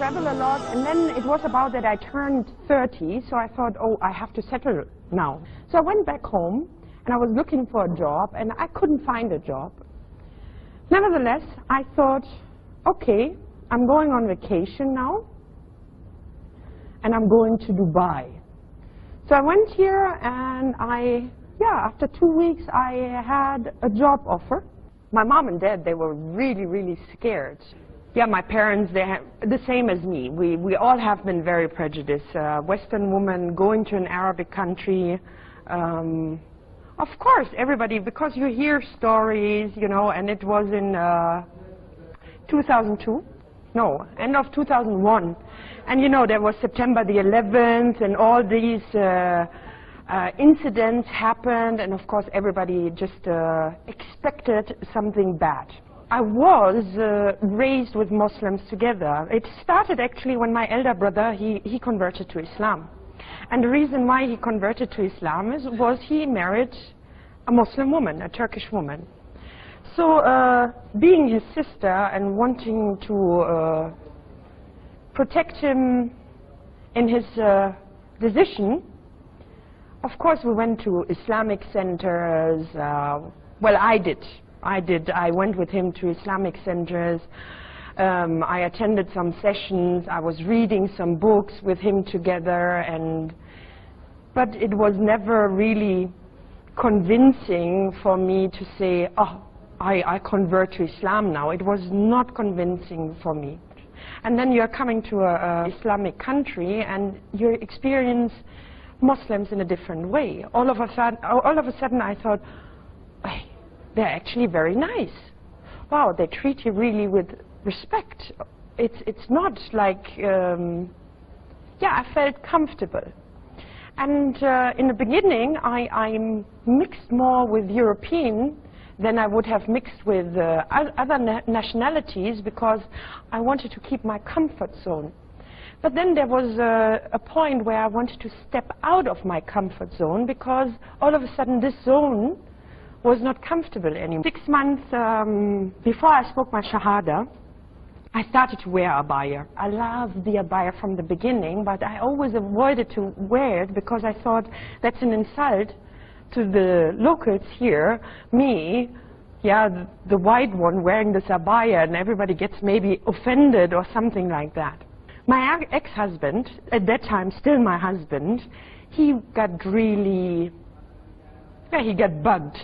travel a lot, and then it was about that I turned 30, so I thought, oh, I have to settle now. So I went back home, and I was looking for a job, and I couldn't find a job. Nevertheless, I thought, okay, I'm going on vacation now, and I'm going to Dubai. So I went here, and after 2 weeks, I had a job offer. My mom and dad, they were really, really scared. Yeah, my parents, they're the same as me. We all have been very prejudiced. Western woman going to an Arabic country. Of course, everybody, because you hear stories, you know, and it was in 2002. No, end of 2001. And you know, there was September the 11th and all these incidents happened, and of course everybody just expected something bad. I was raised with Muslims together. It started actually when my elder brother, he converted to Islam. And the reason why he converted to Islam was he married a Muslim woman, a Turkish woman. So being his sister and wanting to protect him in his decision, of course we went to Islamic centers. Well, I did. I went with him to Islamic centers. I attended some sessions. I was reading some books with him together, but it was never really convincing for me to say, oh, I convert to Islam now. It was not convincing for me. And then you're coming to an Islamic country and you experience Muslims in a different way. All of a sudden I thought, hey, they're actually very nice. Wow, they treat you really with respect. It's not like, I felt comfortable. And in the beginning, I mixed more with European than I would have mixed with other nationalities, because I wanted to keep my comfort zone. But then there was a point where I wanted to step out of my comfort zone, because all of a sudden this zone was not comfortable anymore. 6 months before I spoke my Shahada, I started to wear abaya. I loved the abaya from the beginning, but I always avoided to wear it because I thought that's an insult to the locals here. Me, the white one wearing this abaya, and everybody gets maybe offended or something like that. My ex-husband, at that time still my husband, he got really, he got bugged.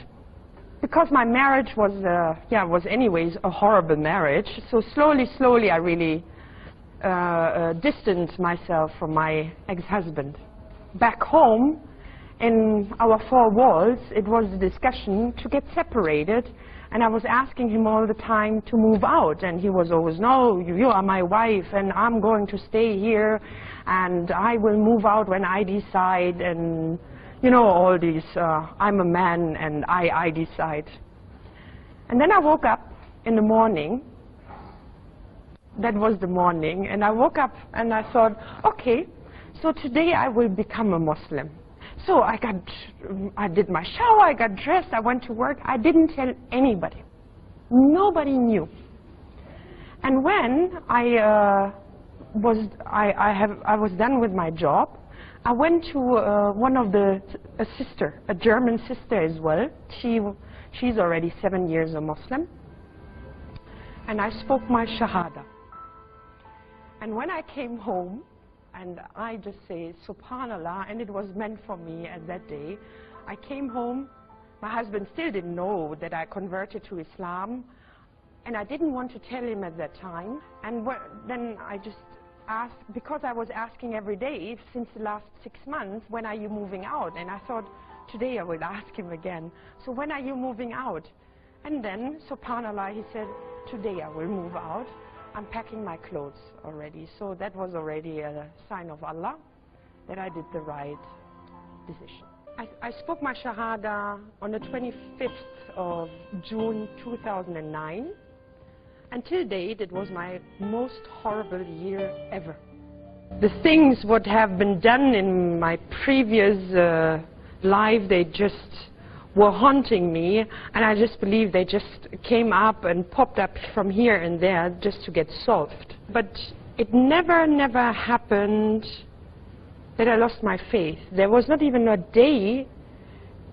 Because my marriage was anyways a horrible marriage, so slowly I really distanced myself from my ex-husband. Back home, in our 4 walls, it was a discussion to get separated, and I was asking him all the time to move out, and he was always, no, you are my wife, and I'm going to stay here, and I will move out when I decide, and you know, all these, I'm a man and I decide. And then I woke up in the morning. That was the morning. And I woke up and I thought, okay, so today I will become a Muslim. So I did my shower, I got dressed, I went to work. I didn't tell anybody. Nobody knew. And when I was done with my job, I went to one of a sister, a German sister as well. She's already 7 years a Muslim. And I spoke my Shahada. And when I came home, and I just say, Subhanallah, and it was meant for me at that day, I came home, my husband still didn't know that I converted to Islam, and I didn't want to tell him at that time. And then I just asked, because I was asking every day since the last 6 months, when are you moving out? And I thought, today I will ask him again. So when are you moving out? And then, subhanallah, he said, today I will move out. I'm packing my clothes already. So that was already a sign of Allah that I did the right decision. I spoke my Shahada on the 25th of June 2009. Until date, it was my most horrible year ever. The things what have been done in my previous life, they just were haunting me, and I just believe they just came up and popped up from here and there just to get solved. But it never happened that I lost my faith. There was not even a day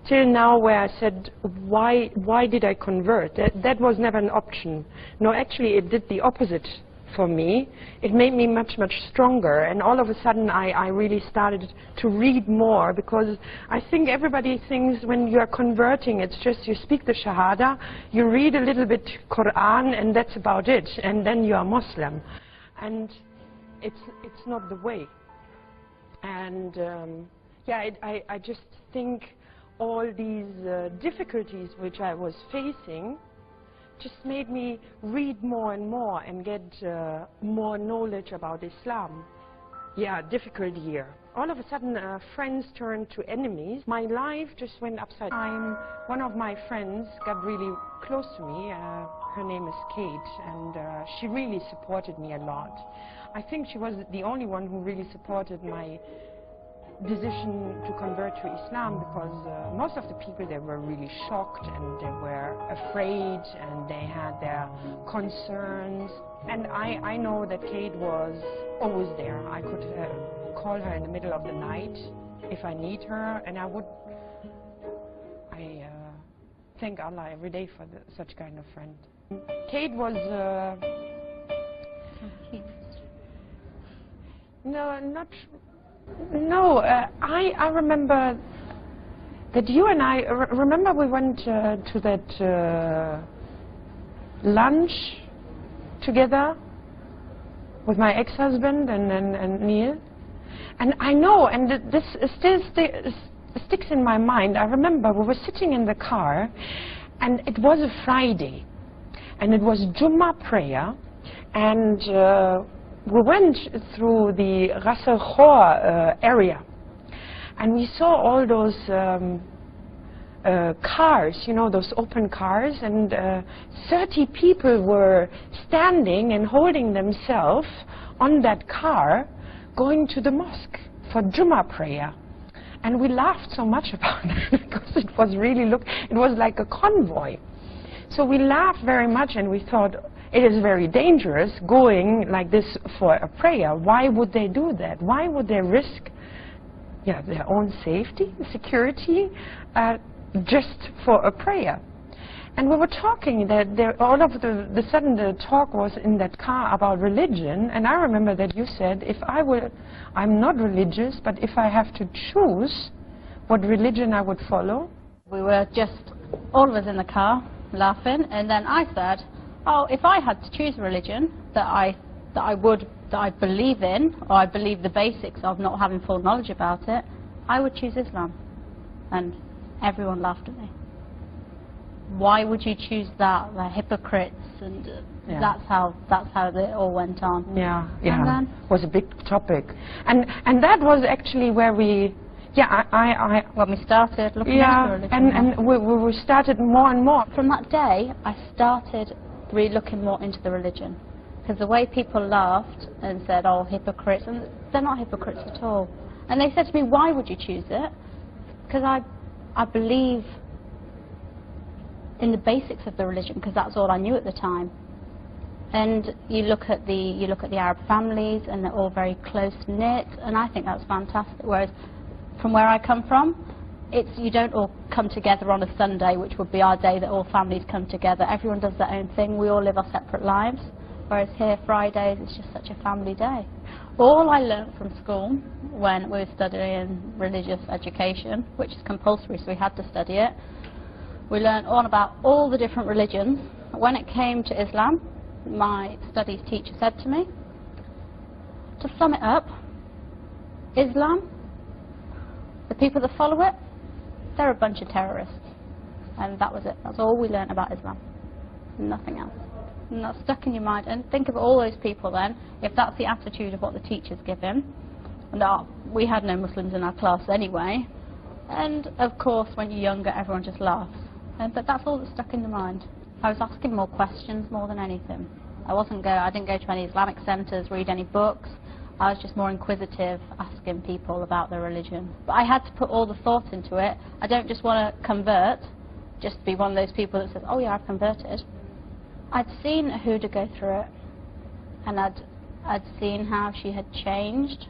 till now where I said, why did I convert? That was never an option. No, actually it did the opposite for me. It made me much stronger, and all of a sudden I really started to read more, because I think everybody thinks when you are converting it's just you speak the Shahada, you read a little bit Quran, and that's about it, and then you are Muslim. And it's not the way. And yeah, I just think all these difficulties which I was facing just made me read more and more and get more knowledge about Islam. Yeah, difficult year. All of a sudden, friends turned to enemies. My life just went upside down. One of my friends got really close to me. Her name is Kate, and she really supported me a lot. I think she was the only one who really supported my decision to convert to Islam, because most of the people, they were really shocked and they were afraid and they had their concerns. And I know that Kate was always there. I could call her in the middle of the night if I need her, and I thank Allah every day for such kind of friend. Kate was I remember that you and I, remember we went to that lunch together with my ex-husband and Neil? And I know, and this still sticks in my mind. I remember we were sitting in the car, and it was a Friday, and it was Jummah prayer, and we went through the Ras Al Khor area, and we saw all those cars, you know, those open cars, and 30 people were standing and holding themselves on that car going to the mosque for Jummah prayer. And we laughed so much about it because it was really, it was like a convoy. So we laughed very much, and we thought, it is very dangerous going like this for a prayer. Why would they do that? Why would they risk their own safety, security, just for a prayer? And we were talking that all of the sudden the talk was in that car about religion, and I remember that you said, I'm not religious, but if I have to choose what religion I would follow. We were just all of us in the car laughing, and then I said, oh, if I had to choose a religion that I believe in, or I believe the basics of, not having full knowledge about it, I would choose Islam. And everyone laughed at me. Why would you choose that? They're hypocrites, and that's how it all went on. Yeah, and then it was a big topic, and that was actually where we. When we started looking into religion. And we started more and more. From that day, I started really looking more into the religion, because the way people laughed and said, oh, hypocrites, and they're not hypocrites at all. And they said to me, why would you choose it? Because I believe in the basics of the religion, because that's all I knew at the time. And you look at the Arab families, and they're all very close knit, and I think that's fantastic. Whereas from where I come from, you don't all come together on a Sunday, which would be our day that all families come together. Everyone does their own thing. We all live our separate lives. Whereas here, Fridays, it's just such a family day. All I learnt from school when we were studying religious education, which is compulsory, so we had to study it, we learnt all about all the different religions. When it came to Islam, my studies teacher said to me, to sum it up, Islam, the people that follow it, they're a bunch of terrorists. And that was it. That's all we learnt about Islam. Nothing else. And that's stuck in your mind. And think of all those people then, if that's the attitude of what the teachers give him. And we had no Muslims in our class anyway. And of course, when you're younger, everyone just laughs. But that's all that's stuck in the mind. I was asking more questions more than anything. I didn't go to any Islamic centres, read any books. I was just more inquisitive, asking people about their religion. But I had to put all the thought into it. I don't just want to convert, just be one of those people that says, oh yeah, I've converted. I'd seen a Huda go through it, and I'd I'd seen how she had changed,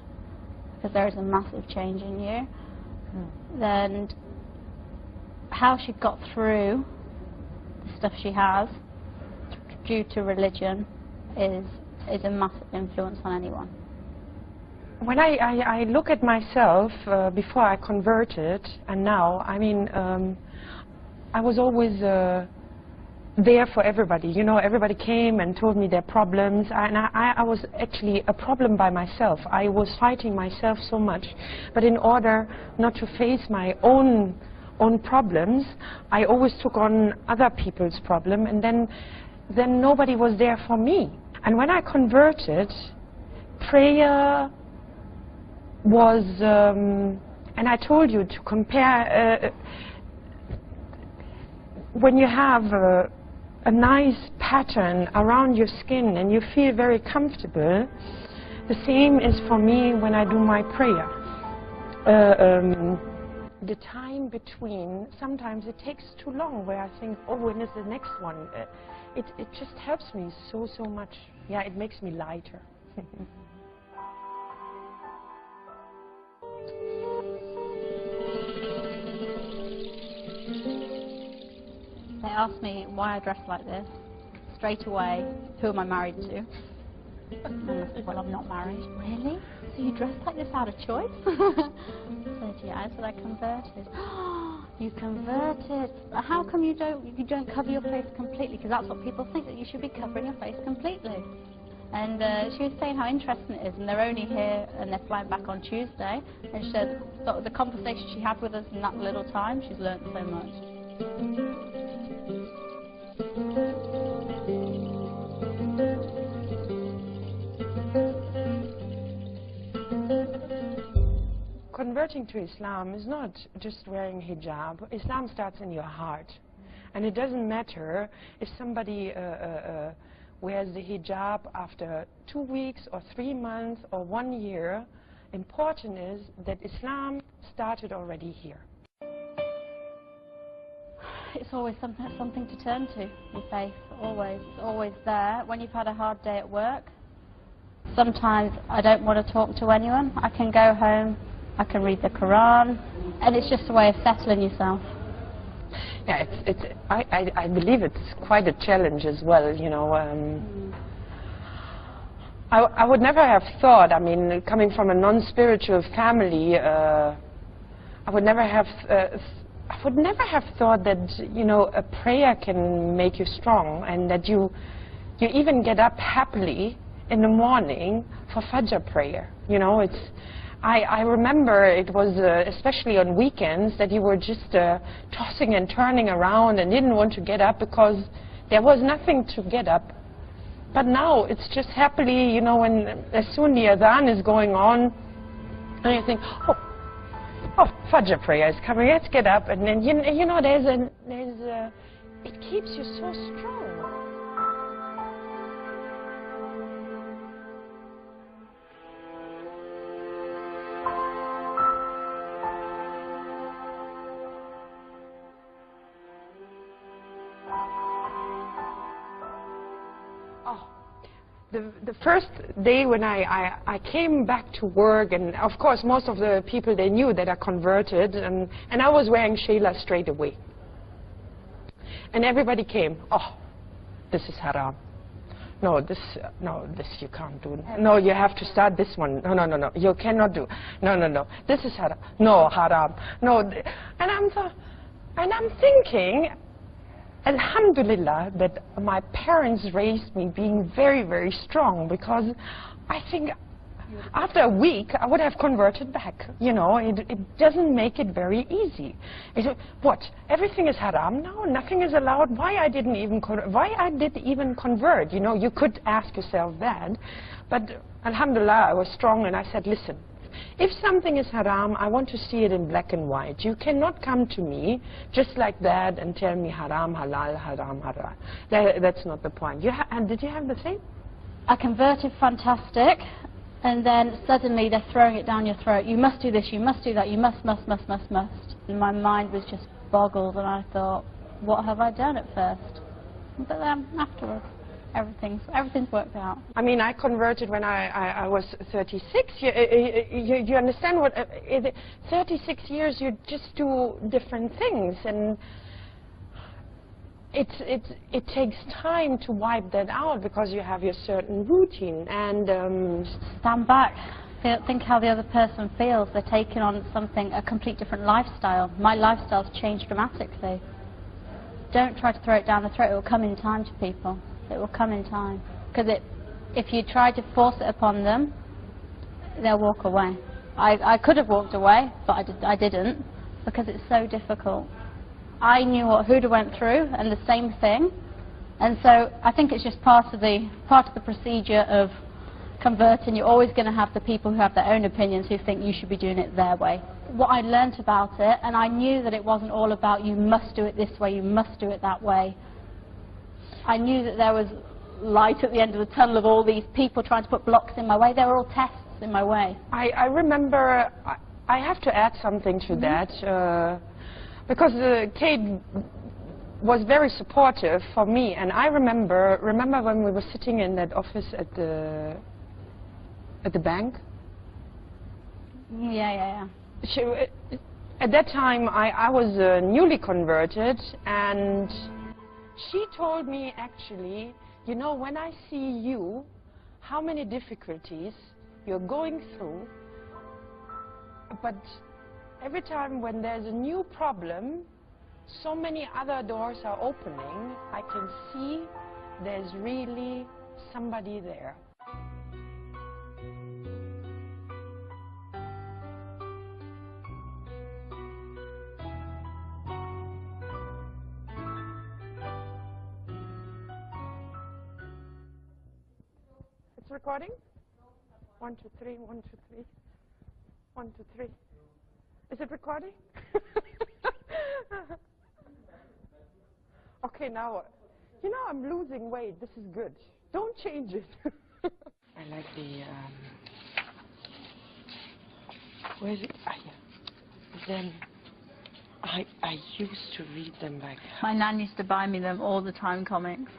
because there is a massive change in you. Then how she got through the stuff she has due to religion is a massive influence on anyone. When I look at myself before I converted and now, I mean, I was always there for everybody. You know, everybody came and told me their problems, and I was actually a problem by myself. I was fighting myself so much, but in order not to face my own problems, I always took on other people's problem, and then nobody was there for me. And when I converted, prayer was, and I told you to compare, when you have a nice pattern around your skin and you feel very comfortable, the same is for me when I do my prayer. The time between, sometimes it takes too long, where I think, oh, when is the next one? It just helps me so much. Yeah, it makes me lighter. They asked me why I dress like this. Straight away, who am I married to? And I said, well, I'm not married. Really? So you dress like this out of choice? I said, yeah, I said I converted. You converted. How come you don't cover your face completely? Because that's what people think, that you should be covering your face completely. And she was saying how interesting it is, and they're only here and they're flying back on Tuesday. And she said the conversation she had with us in that little time, she's learnt so much. Converting to Islam is not just wearing hijab. Islam starts in your heart. And it doesn't matter if somebody wears the hijab after 2 weeks or 3 months or 1 year. Important is that Islam started already here. It's always something to turn to, your faith, always. It's always there. When you've had a hard day at work, sometimes I don't want to talk to anyone. I can go home, I can read the Quran, and it's just a way of settling yourself. Yeah, I believe it's quite a challenge as well, you know. I would never have thought, I mean, coming from a non-spiritual family, I would never have thought that, you know, a prayer can make you strong, and that you even get up happily in the morning for Fajr prayer. You know, I remember it was especially on weekends that you were just tossing and turning around and didn't want to get up because there was nothing to get up. But now it's just happily, you know, when as soon the adhan is going on, and you think, oh, Fajr prayer is coming, let's get up, and then you know it keeps you so strong. The first day when I came back to work, and of course most of the people, they knew that I converted, and I was wearing shayla straight away. And everybody came, oh, this is haram. No, this you can't do. No, you have to start this one. No, you cannot do. No, this is haram. No, haram. No, and I'm thinking, Alhamdulillah, that my parents raised me being very, very strong, because I think after a week I would have converted back. You know, it doesn't make it very easy. What? Everything is haram? No, nothing is allowed. Why I did even convert? You know, you could ask yourself that. But Alhamdulillah, I was strong, and I said, listen, if something is haram, I want to see it in black and white. You cannot come to me just like that and tell me haram, halal, haram, halal. That's not the point. And did you have the same? I converted, fantastic, and then suddenly they're throwing it down your throat. You must do this, you must do that, you must. And my mind was just boggled, and I thought, what have I done at first? But then afterwards, Everything's worked out. I mean, I converted when I was 36. You understand what? 36 years, you just do different things, and it takes time to wipe that out because you have your certain routine. And stand back. Think how the other person feels. They're taking on a complete different lifestyle. My lifestyle's changed dramatically. Don't try to throw it down the throat. It will come in time to people. It will come in time. Because if you try to force it upon them, they'll walk away. I could have walked away, but I didn't, because it's so difficult. I knew what Huda went through, and the same thing. And so I think it's just part of the procedure of converting. You're always going to have the people who have their own opinions, who think you should be doing it their way. What I learnt about it, and I knew that it wasn't all about you must do it this way, you must do it that way. I knew that there was light at the end of the tunnel of all these people trying to put blocks in my way. They were all tests in my way. I remember, I have to add something to that, because Kate was very supportive for me, and I remember when we were sitting in that office at the bank. Yeah. At that time, I was newly converted, and she told me, actually, you know, when I see you, how many difficulties you're going through, but every time when there's a new problem, so many other doors are opening, I can see there's really somebody there. It's recording? 1, 2, 3, 1, 2, 3. 1, 2, 3. Is it recording? Okay, now, you know, I'm losing weight. This is good. Don't change it. I like the, where is it? Ah, yeah. Then, I used to read them like... My nan used to buy me them all the time, comics.